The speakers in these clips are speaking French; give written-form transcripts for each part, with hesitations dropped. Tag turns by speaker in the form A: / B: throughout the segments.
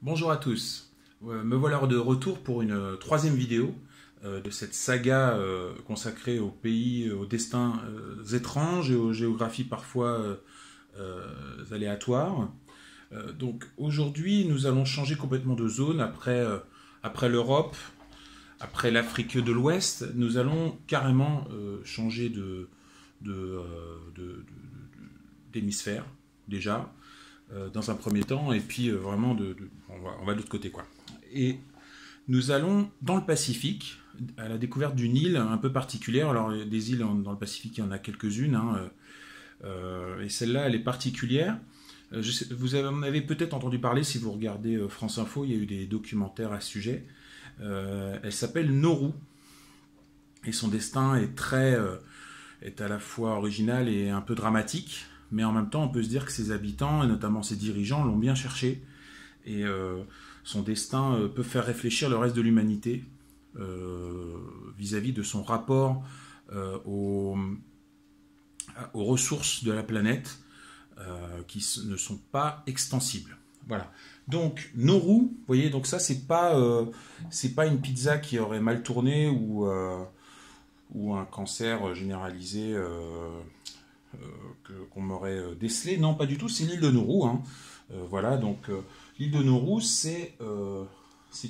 A: Bonjour à tous, me voilà de retour pour une troisième vidéo de cette saga consacrée aux pays, aux destins étranges et aux géographies parfois aléatoires. Donc aujourd'hui nous allons changer complètement de zone après l'Europe, après l'Afrique de l'Ouest, nous allons carrément changer d'hémisphère déjà. Dans un premier temps, et puis vraiment on va de l'autre côté quoi. Et nous allons dans le Pacifique à la découverte d'une île un peu particulière. Alors des îles dans le Pacifique, il y en a quelques-unes, et celle-là elle est particulière. Vous en avez peut-être entendu parler si vous regardez France Info, il y a eu des documentaires à ce sujet. Elle s'appelle Nauru et son destin est à la fois original et un peu dramatique. Mais en même temps, on peut se dire que ses habitants, et notamment ses dirigeants, l'ont bien cherché. Et son destin peut faire réfléchir le reste de l'humanité vis-à-vis de son rapport aux ressources de la planète qui ne sont pas extensibles. Voilà. Donc, Nauru, vous voyez, donc ça, c'est pas une pizza qui aurait mal tourné ou un cancer généralisé qu'on m'aurait décelé. Non, pas du tout, c'est l'île de Nauru. Voilà, donc l'île de Nauru, c'est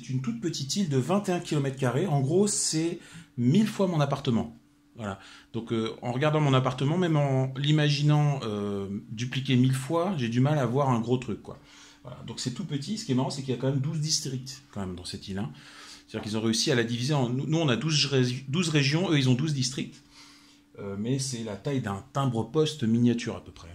A: une toute petite île de 21 km². En gros, c'est 1000 fois mon appartement. Voilà. Donc en regardant mon appartement, même en l'imaginant dupliquer 1000 fois, j'ai du mal à voir un gros truc, quoi. Voilà. Donc c'est tout petit. Ce qui est marrant, c'est qu'il y a quand même 12 districts quand même dans cette île. C'est-à-dire qu'ils ont réussi à la diviser en... Nous, on a 12 régions, eux, ils ont 12 districts. Mais c'est la taille d'un timbre-poste miniature à peu près.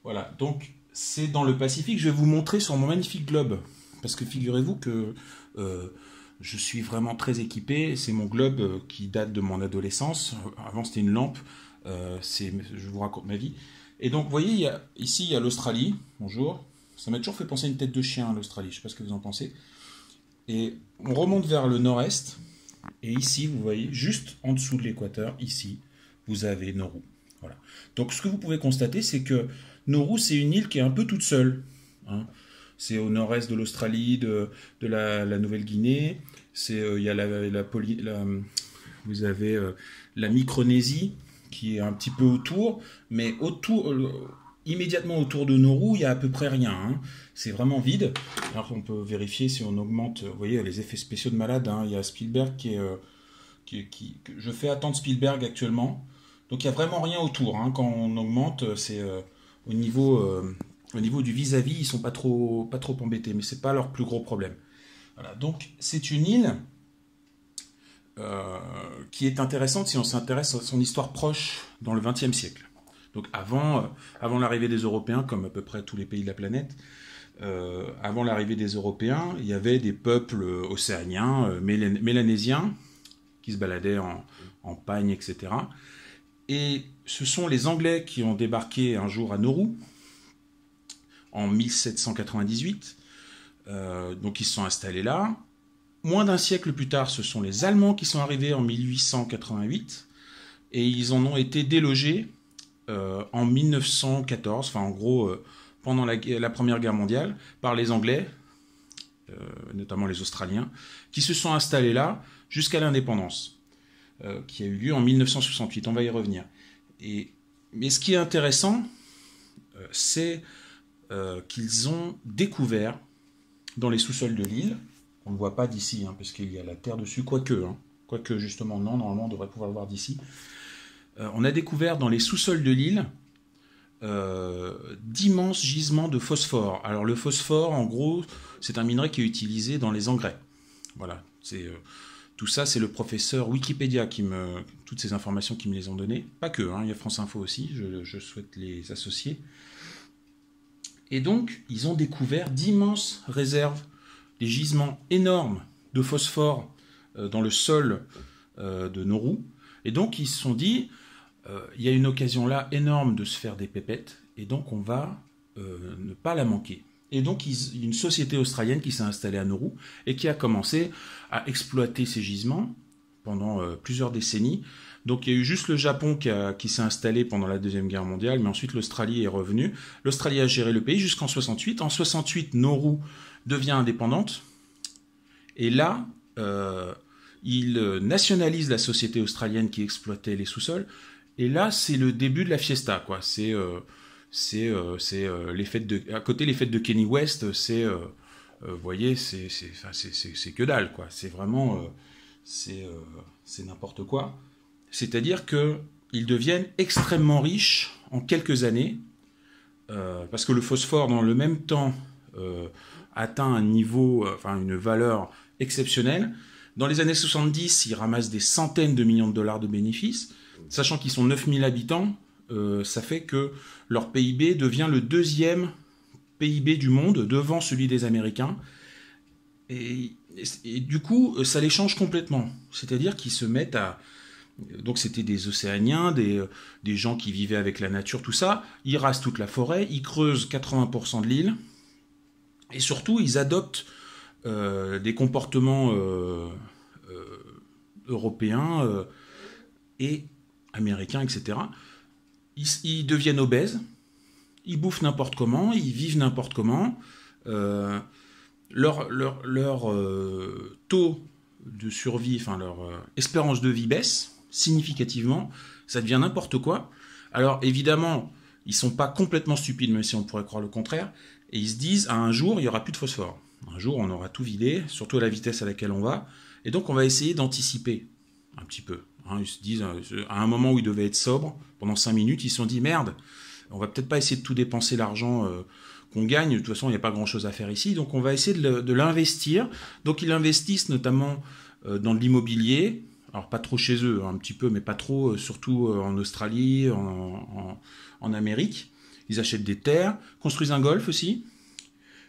A: Voilà, donc c'est dans le Pacifique. Je vais vous montrer sur mon magnifique globe. Parce que figurez-vous que je suis vraiment très équipé. C'est mon globe qui date de mon adolescence. Avant, c'était une lampe. Je vous raconte ma vie. Et donc, vous voyez, ici, il y a l'Australie. Bonjour. Ça m'a toujours fait penser à une tête de chien, l'Australie. Je ne sais pas ce que vous en pensez. Et on remonte vers le nord-est. Et ici, vous voyez, juste en dessous de l'équateur, ici, vous avez Nauru. Voilà. Donc ce que vous pouvez constater, c'est que Nauru, c'est une île qui est un peu toute seule. C'est au nord-est de l'Australie, de la Nouvelle-Guinée. Il y a vous avez la Micronésie qui est un petit peu autour, mais immédiatement autour de Nauru, il n'y a à peu près rien. C'est vraiment vide. Alors on peut vérifier si on augmente, vous voyez, les effets spéciaux de malade. Il y a Spielberg je fais attendre Spielberg actuellement. Donc il n'y a vraiment rien autour. Quand on augmente, c'est au niveau du vis-à-vis, ils ne sont pas trop embêtés, mais ce n'est pas leur plus gros problème. Voilà. Donc c'est une île qui est intéressante si on s'intéresse à son histoire proche dans le XXe siècle. Donc avant l'arrivée des Européens, comme à peu près tous les pays de la planète, avant l'arrivée des Européens, il y avait des peuples océaniens, mélanésiens, qui se baladaient en pagne, etc. Et ce sont les Anglais qui ont débarqué un jour à Nauru, en 1798. Donc ils se sont installés là. Moins d'un siècle plus tard, ce sont les Allemands qui sont arrivés en 1888. Et ils en ont été délogés en 1914, enfin en gros pendant la Première Guerre mondiale, par les Anglais, notamment les Australiens, qui se sont installés là jusqu'à l'indépendance. Qui a eu lieu en 1968, on va y revenir. Mais ce qui est intéressant, c'est qu'ils ont découvert dans les sous-sols de l'île, on ne le voit pas d'ici, parce qu'il y a la terre dessus, quoique justement non, normalement on devrait pouvoir le voir d'ici, on a découvert dans les sous-sols de l'île d'immenses gisements de phosphore. Alors le phosphore, en gros, c'est un minerai qui est utilisé dans les engrais. Voilà, tout ça, c'est le professeur Wikipédia toutes ces informations qui me les ont données. Pas que, il y a France Info aussi, je souhaite les associer. Et donc, ils ont découvert d'immenses réserves, des gisements énormes de phosphore dans le sol de Nauru. Et donc, ils se sont dit, il y a une occasion là énorme de se faire des pépettes, et donc on va ne pas la manquer. Et donc, il y a une société australienne qui s'est installée à Nauru et qui a commencé à exploiter ces gisements pendant plusieurs décennies. Donc il y a eu juste le Japon qui s'est installé pendant la Deuxième Guerre mondiale, mais ensuite l'Australie est revenue. L'Australie a géré le pays jusqu'en 68. En 68, Nauru devient indépendante. Et là, il nationalise la société australienne qui exploitait les sous-sols. Et là, c'est le début de la fiesta, quoi. C'est les fêtes de, à côté les fêtes de Kenny West, vous voyez, c'est que dalle, quoi. C'est vraiment, c'est n'importe quoi. C'est-à-dire qu'ils deviennent extrêmement riches en quelques années, parce que le phosphore, dans le même temps, atteint un niveau, une valeur exceptionnelle. Dans les années 70, ils ramassent des centaines de millions de dollars de bénéfices, sachant qu'ils sont 9000 habitants. Ça fait que leur PIB devient le deuxième PIB du monde, devant celui des Américains. Et du coup, ça les change complètement. C'est-à-dire qu'ils se mettent à... Donc c'était des Océaniens, des gens qui vivaient avec la nature, tout ça. Ils rasent toute la forêt, ils creusent 80% de l'île. Et surtout, ils adoptent des comportements européens et américains, etc. Ils deviennent obèses, ils bouffent n'importe comment, ils vivent n'importe comment. Leur taux de survie, leur espérance de vie baisse significativement. Ça devient n'importe quoi. Alors évidemment, ils sont pas complètement stupides, même si on pourrait croire le contraire. Et ils se disent, un jour, il n'y aura plus de phosphore. Un jour, on aura tout vidé, surtout à la vitesse à laquelle on va. Et donc, on va essayer d'anticiper un petit peu. Ils se disent, à un moment où ils devaient être sobres, pendant 5 minutes, ils se sont dit, merde, on va peut-être pas essayer de tout dépenser l'argent qu'on gagne. De toute façon, il n'y a pas grand-chose à faire ici. Donc, on va essayer de l'investir. Donc, ils investissent notamment dans de l'immobilier. Alors, pas trop chez eux, un petit peu, mais pas trop, surtout en Australie, en Amérique. Ils achètent des terres, construisent un golf aussi.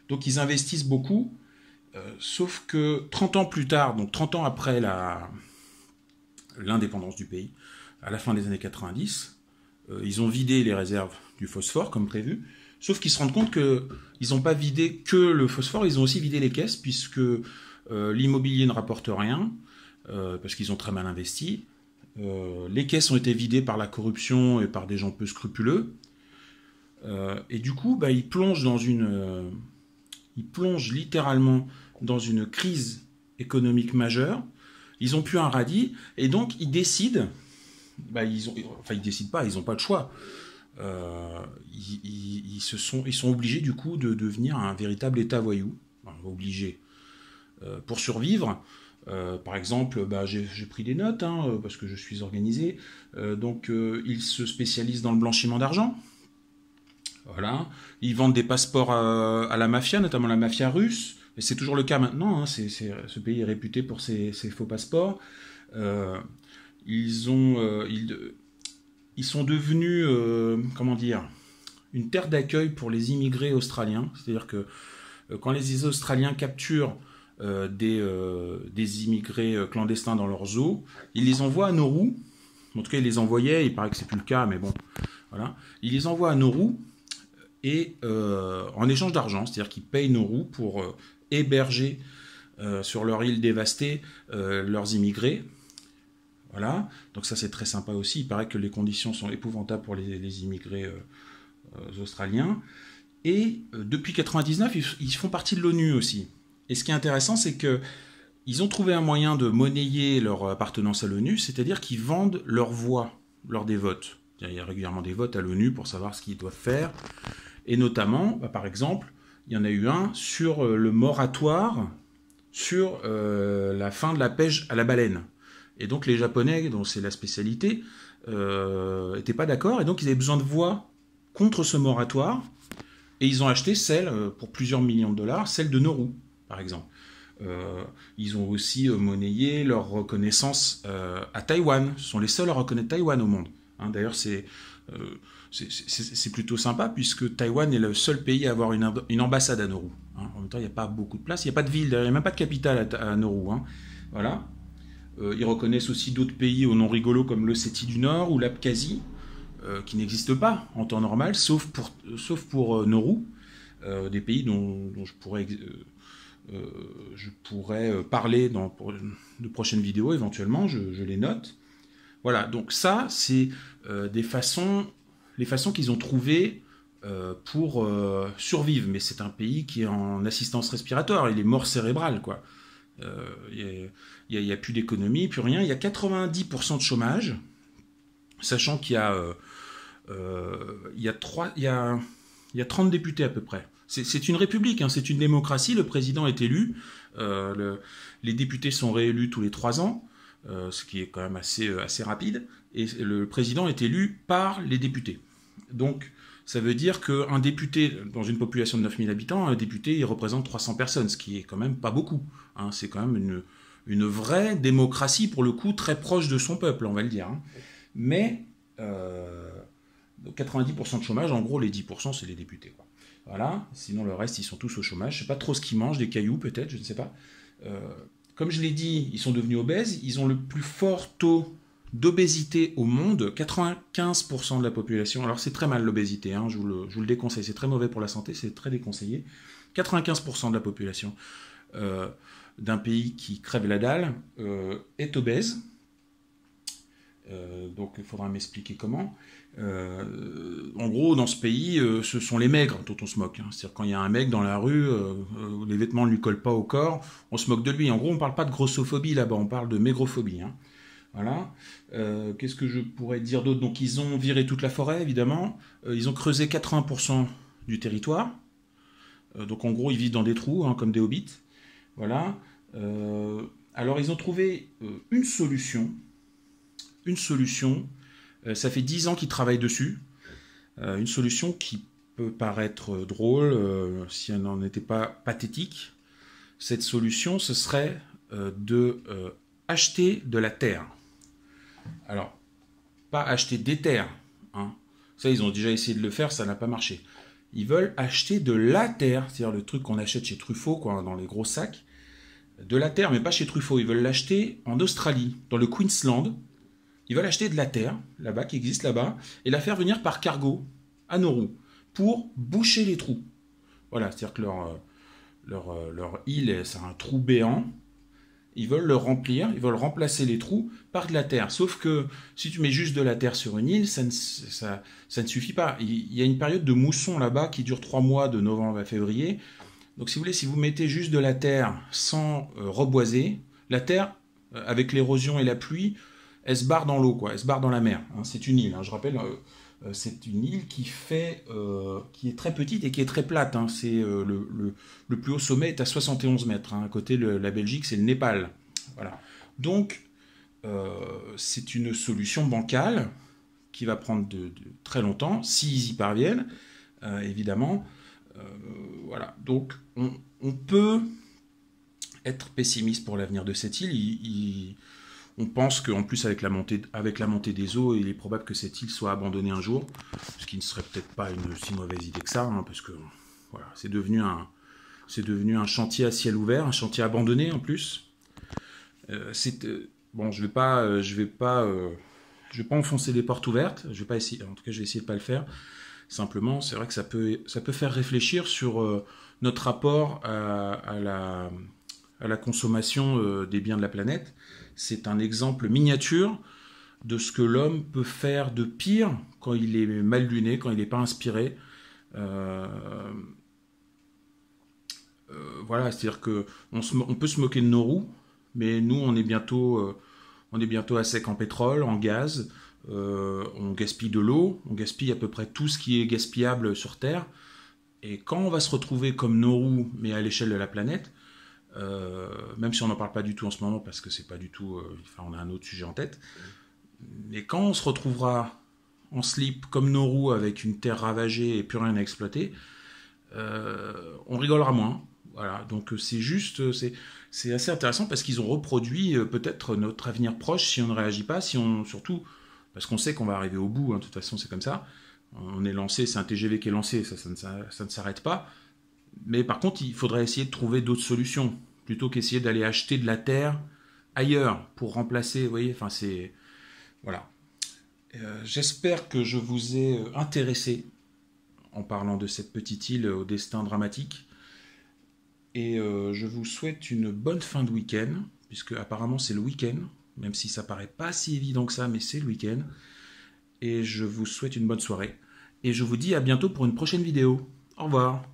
A: Donc, ils investissent beaucoup. Sauf que 30 ans plus tard, donc 30 ans après l'indépendance du pays, à la fin des années 90, ils ont vidé les réserves du phosphore, comme prévu. Sauf qu'ils se rendent compte qu'ils n'ont pas vidé que le phosphore, ils ont aussi vidé les caisses, puisque l'immobilier ne rapporte rien, parce qu'ils ont très mal investi. Les caisses ont été vidées par la corruption et par des gens peu scrupuleux. Et du coup, ils plongent littéralement dans une crise économique majeure. Ils ont plus un radis, et donc ils décident. Ils décident pas, ils n'ont pas de choix. Ils sont obligés du coup de devenir un véritable État voyou. Obligés. Pour survivre. Par exemple, j'ai pris des notes parce que je suis organisé. Ils se spécialisent dans le blanchiment d'argent. Voilà. Ils vendent des passeports à la mafia, notamment la mafia russe. Et c'est toujours le cas maintenant. Ce pays est réputé pour ses faux passeports. Ils sont devenus, une terre d'accueil pour les immigrés australiens. C'est-à-dire que quand les Australiens capturent des immigrés clandestins dans leurs eaux, ils les envoient à Nauru. En tout cas, ils les envoyaient. Il paraît que c'est plus le cas, mais bon, voilà. Ils les envoient à Nauru. Et en échange d'argent, c'est-à-dire qu'ils payent Nauru pour héberger sur leur île dévastée leurs immigrés. Voilà, donc ça c'est très sympa aussi. Il paraît que les conditions sont épouvantables pour les immigrés australiens. Et depuis 1999, ils font partie de l'ONU aussi. Et ce qui est intéressant, c'est qu'ils ont trouvé un moyen de monnayer leur appartenance à l'ONU, c'est-à-dire qu'ils vendent leur voix lors des votes. Il y a régulièrement des votes à l'ONU pour savoir ce qu'ils doivent faire. Et notamment, par exemple, il y en a eu un sur le moratoire sur la fin de la pêche à la baleine. Et donc les Japonais, dont c'est la spécialité, n'étaient pas d'accord. Et donc ils avaient besoin de voix contre ce moratoire. Et ils ont acheté celle, pour plusieurs millions de dollars, celle de Nauru, par exemple. Ils ont aussi monnayé leur reconnaissance à Taïwan. Ce sont les seuls à reconnaître Taïwan au monde. D'ailleurs, c'est plutôt sympa, puisque Taïwan est le seul pays à avoir une ambassade à Nauru. En même temps, il n'y a pas beaucoup de place. Il n'y a pas de ville, il n'y a même pas de capitale à Nauru. Voilà. Ils reconnaissent aussi d'autres pays au nom rigolo, comme l'Ossétie du Nord ou l'Abkhazie, qui n'existent pas en temps normal, sauf pour Nauru, des pays dont je pourrais je pourrais parler dans de prochaines vidéos éventuellement, je les note. Voilà, donc ça, c'est les façons qu'ils ont trouvées pour survivre. Mais c'est un pays qui est en assistance respiratoire, il est mort cérébral, quoi. Il n'y a plus d'économie, plus rien. Il y a 90% de chômage, sachant qu'il y a, il y a 30 députés à peu près. C'est une république, hein, c'est une démocratie, le président est élu, les députés sont réélus tous les 3 ans, ce qui est quand même assez rapide, et le président est élu par les députés. Donc ça veut dire qu'un député, dans une population de 9000 habitants, un député il représente 300 personnes, ce qui est quand même pas beaucoup. Hein, c'est quand même une vraie démocratie, pour le coup, très proche de son peuple, on va le dire. Hein. Mais 90% de chômage, en gros les 10% c'est les députés, quoi. Voilà, sinon le reste ils sont tous au chômage, je sais pas trop ce qu'ils mangent, des cailloux peut-être, je ne sais pas. Comme je l'ai dit, ils sont devenus obèses, ils ont le plus fort taux d'obésité au monde, 95% de la population. Alors c'est très mal l'obésité, hein, je vous le déconseille, c'est très mauvais pour la santé, c'est très déconseillé. 95% de la population d'un pays qui crève la dalle est obèse. Donc il faudra m'expliquer comment. En gros, dans ce pays, ce sont les maigres dont on se moque. Hein. C'est-à-dire quand il y a un mec dans la rue, les vêtements ne lui collent pas au corps, on se moque de lui. En gros, on ne parle pas de grossophobie là-bas, on parle de maigrophobie. Hein. Voilà. Qu'est-ce que je pourrais dire d'autre? Donc ils ont viré toute la forêt, évidemment. Ils ont creusé 80% du territoire. Donc en gros, ils vivent dans des trous, hein, comme des hobbits. Voilà. Alors ils ont trouvé une solution. Ça fait 10 ans qu'ils travaillent dessus. Une solution qui peut paraître drôle si elle n'en était pas pathétique. Cette solution, ce serait de acheter de la terre. Alors, pas acheter des terres. Hein. Ça, ils ont déjà essayé de le faire, ça n'a pas marché. Ils veulent acheter de la terre, c'est-à-dire le truc qu'on achète chez Truffaut, quoi, dans les gros sacs. De la terre, mais pas chez Truffaut. Ils veulent l'acheter en Australie, dans le Queensland. Ils veulent acheter de la terre, là-bas, qui existe là-bas, et la faire venir par cargo, à Nauru, pour boucher les trous. Voilà, c'est-à-dire que leur île, c'est un trou béant. Ils veulent le remplir, ils veulent remplacer les trous par de la terre. Sauf que si tu mets juste de la terre sur une île, ça ne suffit pas. Il y a une période de mousson là-bas qui dure 3 mois, de novembre à février. Donc si vous voulez, si vous mettez juste de la terre sans reboiser, la terre, avec l'érosion et la pluie, elle se barre dans l'eau, quoi. Elle se barre dans la mer. Hein. C'est une île, hein. Je rappelle, c'est une île qui est très petite et qui est très plate. Hein. C'est le plus haut sommet est à 71 mètres. Hein. À côté, la Belgique, c'est le Népal. Voilà. Donc, c'est une solution bancale qui va prendre de très longtemps, s'ils y parviennent, évidemment. Voilà. Donc, on peut être pessimiste pour l'avenir de cette île. On pense qu'en plus, avec la montée des eaux, il est probable que cette île soit abandonnée un jour, ce qui ne serait peut-être pas une si mauvaise idée que ça, hein, parce que voilà, c'est devenu un chantier à ciel ouvert, un chantier abandonné en plus. Bon, je vais pas enfoncer les portes ouvertes. Je vais pas essayer, en tout cas, je vais essayer de pas le faire. Simplement, c'est vrai que ça peut faire réfléchir sur notre rapport à la consommation des biens de la planète. C'est un exemple miniature de ce que l'homme peut faire de pire quand il est mal luné, quand il n'est pas inspiré. Voilà, c'est-à-dire qu'on peut se moquer de nos roues, mais nous, on est bientôt à sec en pétrole, en gaz, on gaspille de l'eau, on gaspille à peu près tout ce qui est gaspillable sur Terre. Et quand on va se retrouver comme nos roues, mais à l'échelle de la planète, même si on n'en parle pas du tout en ce moment parce que c'est pas du tout, on a un autre sujet en tête, mais quand on se retrouvera en slip comme nos roues avec une terre ravagée et plus rien à exploiter, on rigolera moins. Voilà, donc c'est assez intéressant parce qu'ils ont reproduit peut-être notre avenir proche si on ne réagit pas, surtout parce qu'on sait qu'on va arriver au bout, hein, de toute façon c'est comme ça, on est lancé, c'est un TGV qui est lancé, ça ne s'arrête pas. Mais par contre, il faudrait essayer de trouver d'autres solutions, plutôt qu'essayer d'aller acheter de la terre ailleurs pour remplacer, vous voyez, enfin c'est... Voilà. J'espère que je vous ai intéressé en parlant de cette petite île au destin dramatique. Et je vous souhaite une bonne fin de week-end, puisque apparemment c'est le week-end, même si ça paraît pas si évident que ça, mais c'est le week-end. Et je vous souhaite une bonne soirée. Et je vous dis à bientôt pour une prochaine vidéo. Au revoir.